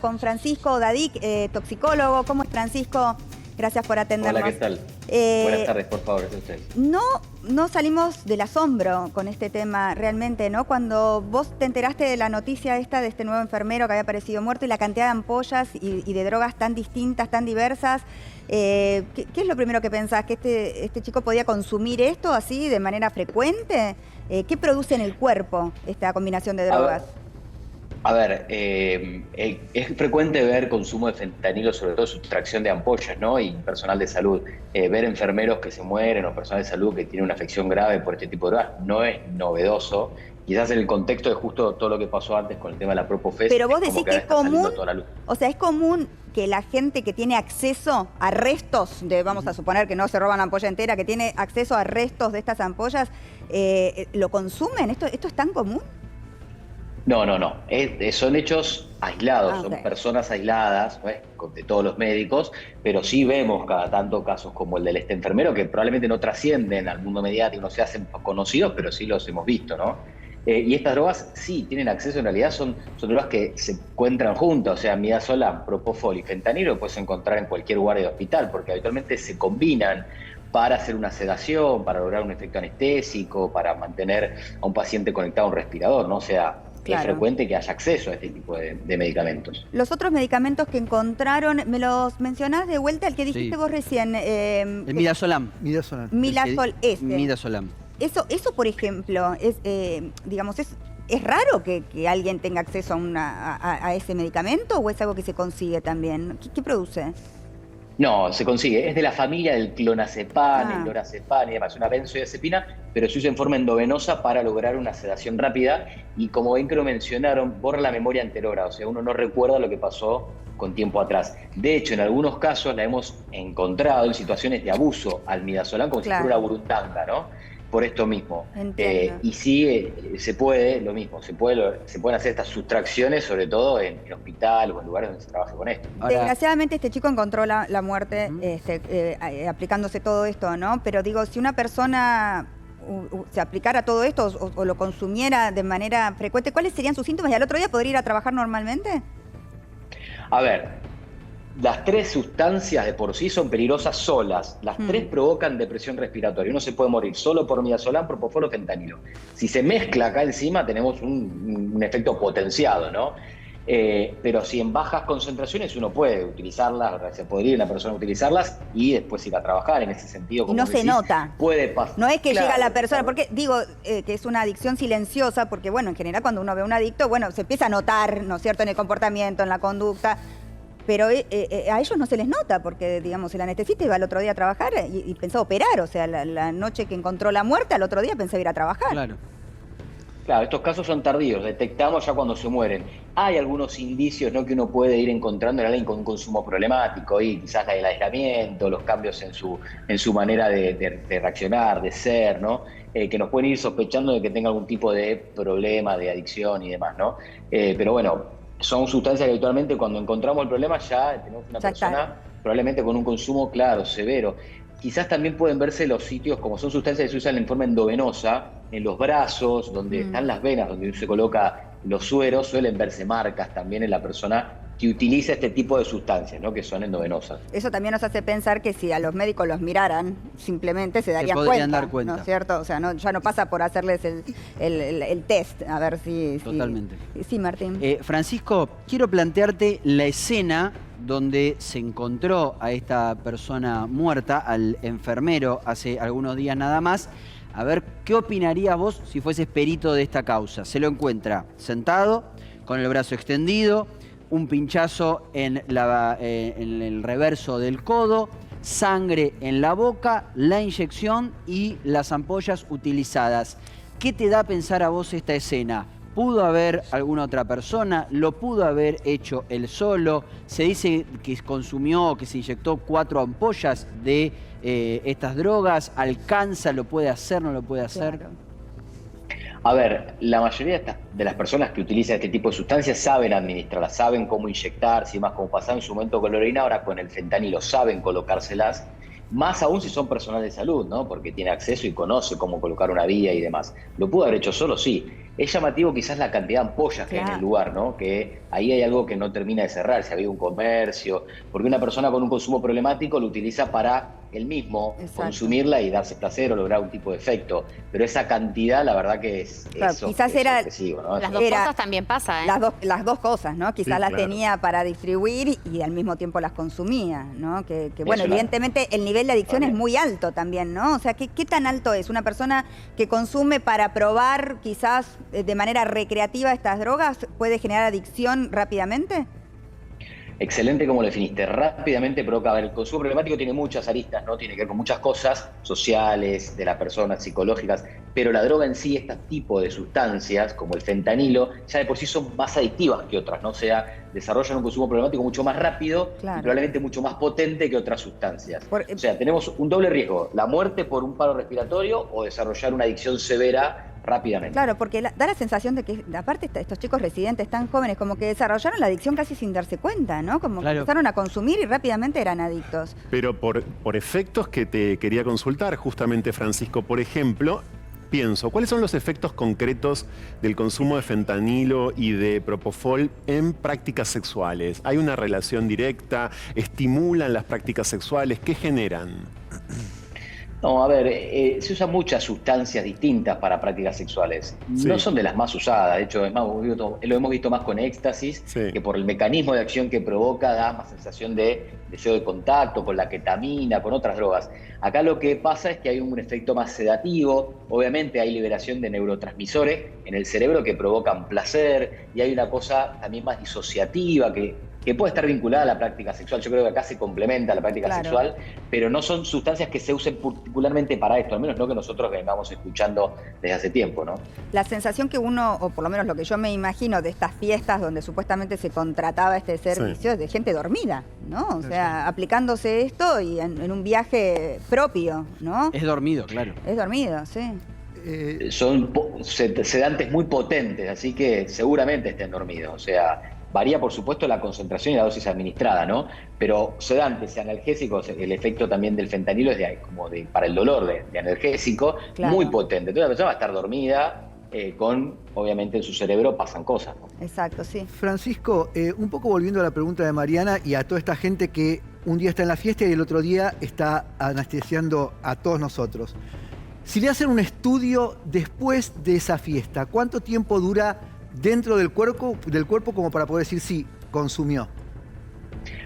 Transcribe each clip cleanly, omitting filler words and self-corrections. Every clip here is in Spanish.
Con Francisco Dadic, toxicólogo. ¿Cómo es, Francisco? Gracias por atendernos. Hola, ¿qué tal? Buenas tardes, por favor, es usted. No salimos del asombro con este tema realmente, ¿no? Cuando vos te enteraste de la noticia esta de este nuevo enfermero que había aparecido muerto y la cantidad de ampollas y de drogas tan distintas, tan diversas, ¿qué es lo primero que pensás? ¿Que este chico podía consumir esto así de manera frecuente? ¿Qué produce en el cuerpo esta combinación de drogas? A ver, es frecuente ver consumo de fentanilo, sobre todo sustracción de ampollas, ¿no? Y personal de salud. Ver enfermeros que se mueren o personal de salud que tiene una afección grave por este tipo de drogas no es novedoso. Quizás en el contexto de justo todo lo que pasó antes con el tema de la Propofes. Pero vos decís que es común, toda la luz. o sea, es común que la gente que tiene acceso a restos de, vamos a suponer que no se roban la ampolla entera, que tiene acceso a restos de estas ampollas, ¿lo consumen? ¿Esto es tan común? No. Son hechos aislados, Okay. Son personas aisladas, ¿no? De todos los médicos, pero sí vemos cada tanto casos como el del enfermero, que probablemente no trascienden al mundo mediático, no se hacen conocidos, pero sí los hemos visto, ¿no? Y estas drogas sí tienen acceso, en realidad son drogas que se encuentran juntas, o sea, midazolam, propofol y fentanilo lo puedes encontrar en cualquier lugar de hospital, porque habitualmente se combinan para hacer una sedación, para lograr un efecto anestésico, para mantener a un paciente conectado a un respirador, ¿no? O sea, claro, es frecuente que haya acceso a este tipo de medicamentos. Los otros medicamentos que encontraron, ¿me los mencionás de vuelta? El que dijiste vos recién. El midazolam. Midazol S. Midazolam. Eso, por ejemplo, digamos, ¿es raro que alguien tenga acceso a ese medicamento o es algo que se consigue también? ¿Qué produce? No, se consigue. Es de la familia del clonazepam, el lorazepam y demás, una benzodiazepina, pero se usa en forma endovenosa para lograr una sedación rápida y, como bien que lo mencionaron, borra la memoria anterior, o sea, uno no recuerda lo que pasó con tiempo atrás. De hecho, en algunos casos la hemos encontrado en situaciones de abuso al midazolam como si fuera una burundanga, ¿no? Por esto mismo. Y sí, se puede, lo mismo, se pueden hacer estas sustracciones, sobre todo en hospitales o en lugares donde se trabaje con esto. Ahora, desgraciadamente este chico encontró la muerte aplicándose todo esto, ¿no? Pero digo, si una persona se aplicara todo esto o lo consumiera de manera frecuente, ¿cuáles serían sus síntomas? ¿Y al otro día podría ir a trabajar normalmente? A ver, las tres sustancias de por sí son peligrosas solas. Las tres provocan depresión respiratoria. Uno se puede morir solo por midazolam, propofol o fentanilo. Si se mezcla acá encima tenemos un efecto potenciado, ¿no? Pero si en bajas concentraciones uno puede utilizarlas, se podría una persona utilizarlas y después ir a trabajar en ese sentido. Como no decís, se nota. Puede pasar. No es que llega la persona, porque digo que es una adicción silenciosa, porque bueno, en general cuando uno ve a un adicto, bueno, se empieza a notar, ¿no es cierto?, en el comportamiento, en la conducta. Pero a ellos no se les nota porque, digamos, el anestesista iba al otro día a trabajar y pensaba operar. O sea, la noche que encontró la muerte, al otro día pensaba ir a trabajar. Claro, estos casos son tardíos, detectamos ya cuando se mueren. Hay algunos indicios, ¿no?, que uno puede ir encontrando en alguien con un consumo problemático y quizás el aislamiento, los cambios en su manera de reaccionar, de ser, ¿no? Que nos pueden ir sospechando de que tenga algún tipo de problema, de adicción y demás, ¿no? Pero bueno, son sustancias que habitualmente cuando encontramos el problema ya tenemos una persona probablemente con un consumo, claro, severo. Quizás también pueden verse los sitios, como son sustancias que se usan en forma endovenosa, en los brazos, donde están las venas, donde se coloca los sueros, suelen verse marcas también en la persona que utiliza este tipo de sustancias, ¿no?, que son endovenosas. Eso también nos hace pensar que si a los médicos los miraran, simplemente se darían cuenta, ¿no es cierto? O sea, ya no pasa por hacerles el test, a ver si... Totalmente. Sí, Martín. Francisco, quiero plantearte la escena donde se encontró a esta persona muerta, al enfermero, hace algunos días nada más. A ver, ¿qué opinarías vos si fueses perito de esta causa? Se lo encuentra sentado, con el brazo extendido, un pinchazo en el reverso del codo, sangre en la boca, la inyección y las ampollas utilizadas. ¿Qué te da a pensar a vos esta escena? ¿Pudo haber alguna otra persona? ¿Lo pudo haber hecho él solo? Se dice que consumió o que se inyectó 4 ampollas de estas drogas. ¿Alcanza? ¿Lo puede hacer? ¿No lo puede hacer? Claro. A ver, la mayoría de las personas que utilizan este tipo de sustancias saben administrarlas, saben cómo inyectarse y más, como pasaba en su momento con la heroína, ahora con el fentanilo saben colocárselas más aún si son personal de salud, ¿no? Porque tiene acceso y conoce cómo colocar una vía y demás. ¿Lo pudo haber hecho solo? Sí. Es llamativo quizás la cantidad de ampollas que hay en el lugar, ¿no? Que ahí hay algo que no termina de cerrar, si había un comercio, porque una persona con un consumo problemático lo utiliza para él mismo consumirla y darse placer o lograr un tipo de efecto. Pero esa cantidad, la verdad que quizás era excesivo, ¿no? Las dos cosas también pasa, ¿eh? Las dos cosas, ¿no? Quizás Sí, las claro. tenía para distribuir y al mismo tiempo las consumía, ¿no? Que bueno, Eso, evidentemente el nivel de adicción es muy alto también, ¿no? O sea, ¿qué tan alto es? ¿Una persona que consume para probar quizás de manera recreativa estas drogas puede generar adicción rápidamente? Excelente como lo definiste. Rápidamente provoca, a ver, el consumo problemático tiene muchas aristas, ¿no? Tiene que ver con muchas cosas sociales, de la persona, psicológicas, pero la droga en sí, este tipo de sustancias, como el fentanilo, ya de por sí son más adictivas que otras, ¿no? O sea, desarrollan un consumo problemático mucho más rápido y probablemente mucho más potente que otras sustancias. O sea, tenemos un doble riesgo, la muerte por un paro respiratorio o desarrollar una adicción severa rápidamente. Claro, porque da la sensación de que, aparte, estos chicos residentes tan jóvenes, como que desarrollaron la adicción casi sin darse cuenta, ¿no? Como que empezaron a consumir y rápidamente eran adictos. Pero por efectos que te quería consultar, justamente, Francisco, por ejemplo, pienso, ¿cuáles son los efectos concretos del consumo de fentanilo y de propofol en prácticas sexuales? ¿Hay una relación directa? ¿Estimulan las prácticas sexuales? ¿Qué generan? No, a ver, se usan muchas sustancias distintas para prácticas sexuales. Sí. No son de las más usadas, de hecho, es más, lo hemos visto más con éxtasis, que por el mecanismo de acción que provoca da más sensación de deseo de contacto, con la ketamina, con otras drogas. Acá lo que pasa es que hay un efecto más sedativo, obviamente hay liberación de neurotransmisores en el cerebro que provocan placer, y hay una cosa también más disociativa que puede estar vinculada a la práctica sexual. Yo creo que acá se complementa la práctica sexual, pero no son sustancias que se usen particularmente para esto, al menos no que nosotros vengamos escuchando desde hace tiempo, ¿no? La sensación que uno, o por lo menos lo que yo me imagino de estas fiestas donde supuestamente se contrataba este servicio, es de gente dormida, ¿no? O sea, aplicándose esto y en un viaje propio, ¿no? Es dormido, claro. Es dormido, sí. Son sedantes muy potentes, así que seguramente estén dormidos. O sea, varía por supuesto la concentración y la dosis administrada, ¿no? Pero sedantes y analgésicos, el efecto también del fentanilo es para el dolor de analgésico, muy potente. Entonces la persona va a estar dormida, obviamente en su cerebro pasan cosas, ¿no? Exacto, sí. Francisco, un poco volviendo a la pregunta de Mariana y a toda esta gente que un día está en la fiesta y el otro día está anestesiando a todos nosotros. Si le hacen un estudio después de esa fiesta, ¿cuánto tiempo dura dentro del cuerpo como para poder decir sí, consumió?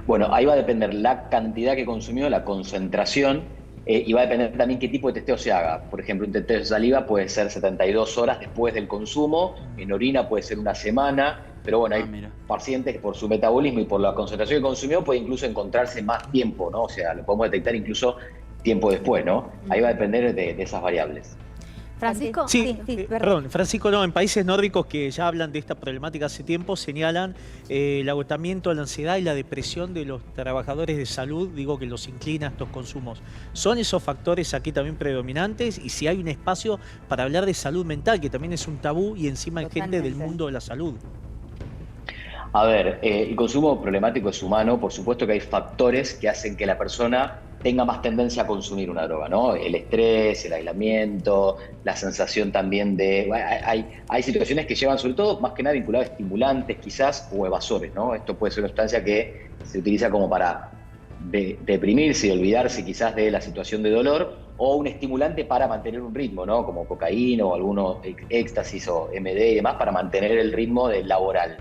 Bueno, ahí va a depender la cantidad que consumió, la concentración, y va a depender también qué tipo de testeo se haga. Por ejemplo, un testeo de saliva puede ser 72 horas después del consumo, en orina puede ser una semana, pero bueno, hay pacientes que por su metabolismo y por la concentración que consumió puede incluso encontrarse más tiempo, ¿no? O sea, lo podemos detectar incluso tiempo después, ¿no? Ahí va a depender de esas variables. Francisco. Sí, perdón, Francisco, no, en países nórdicos que ya hablan de esta problemática hace tiempo, señalan el agotamiento, la ansiedad y la depresión de los trabajadores de salud, digo que los inclina a estos consumos. ¿Son esos factores aquí también predominantes? Y si hay un espacio para hablar de salud mental, que también es un tabú, y encima hay gente del mundo de la salud. A ver, el consumo problemático es humano, por supuesto que hay factores que hacen que la persona tenga más tendencia a consumir una droga, ¿no? El estrés, el aislamiento, la sensación también de... Hay situaciones que llevan, sobre todo, más que nada vinculadas a estimulantes quizás o evasores, ¿no? Esto puede ser una sustancia que se utiliza como para deprimirse y olvidarse quizás de la situación de dolor, o un estimulante para mantener un ritmo, ¿no? Como cocaína o algunos éxtasis o MD y demás, para mantener el ritmo laboral.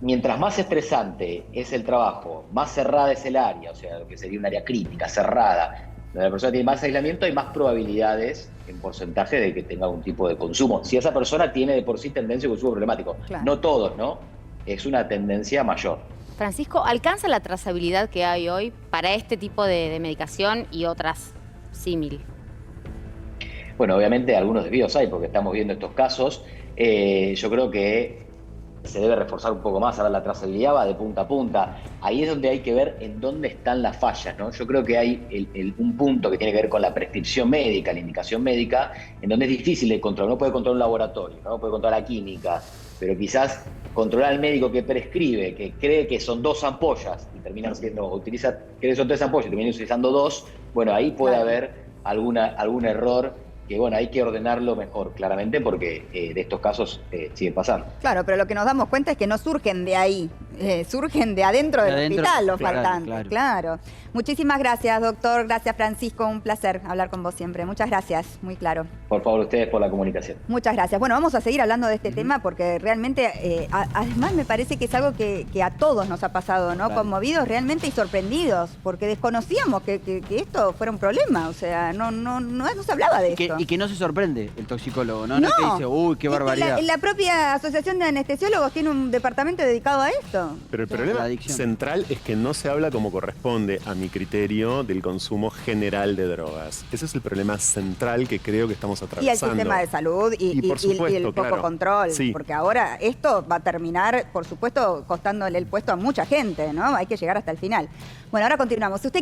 Mientras más estresante es el trabajo, más cerrada es el área, o sea, lo que sería un área crítica, cerrada, donde la persona tiene más aislamiento, hay más probabilidades en porcentaje de que tenga algún tipo de consumo. Si esa persona tiene de por sí tendencia a consumo problemático. Claro. No todos, ¿no? Es una tendencia mayor. Francisco, ¿alcanza la trazabilidad que hay hoy para este tipo de medicación y otras símil? Bueno, obviamente algunos desvíos hay, porque estamos viendo estos casos. Yo creo que se debe reforzar un poco más. Ahora la trazabilidad va de punta a punta. Ahí es donde hay que ver en dónde están las fallas, ¿no? Yo creo que hay un punto que tiene que ver con la prescripción médica, la indicación médica, en donde es difícil de controlar. No puede controlar un laboratorio, no puede controlar la química, pero quizás controlar al médico que prescribe, que cree que son 2 ampollas y terminan siendo, cree que son 3 ampollas y terminan utilizando 2, bueno, ahí puede Claro. haber algún error que, bueno, hay que ordenarlo mejor, claramente, porque de estos casos siguen pasando. Claro, pero lo que nos damos cuenta es que no surgen de ahí, surgen de adentro del hospital los claro, faltantes, claro. claro. Muchísimas gracias, doctor. Gracias, Francisco. Un placer hablar con vos siempre. Muchas gracias, muy claro. Por favor, ustedes por la comunicación. Muchas gracias. Bueno, vamos a seguir hablando de este tema porque realmente, además me parece que es algo que a todos nos ha pasado, ¿no? Claro. Conmovidos realmente y sorprendidos, porque desconocíamos que esto fuera un problema, o sea, no se hablaba de esto. Y que no se sorprende el toxicólogo, ¿no? No es que dice, uy, qué Es que barbaridad. la propia Asociación de Anestesiólogos tiene un departamento dedicado a esto. Pero el La problema adicción. central es que no se habla como corresponde, a mi criterio, del consumo general de drogas. Ese es el problema central que creo que estamos Y el atravesando. sistema de salud Y por supuesto, el poco claro. control. Sí. Porque ahora esto va a terminar, por supuesto, costándole el puesto a mucha gente, ¿no? Hay que llegar hasta el final. Bueno, ahora continuamos. Si usted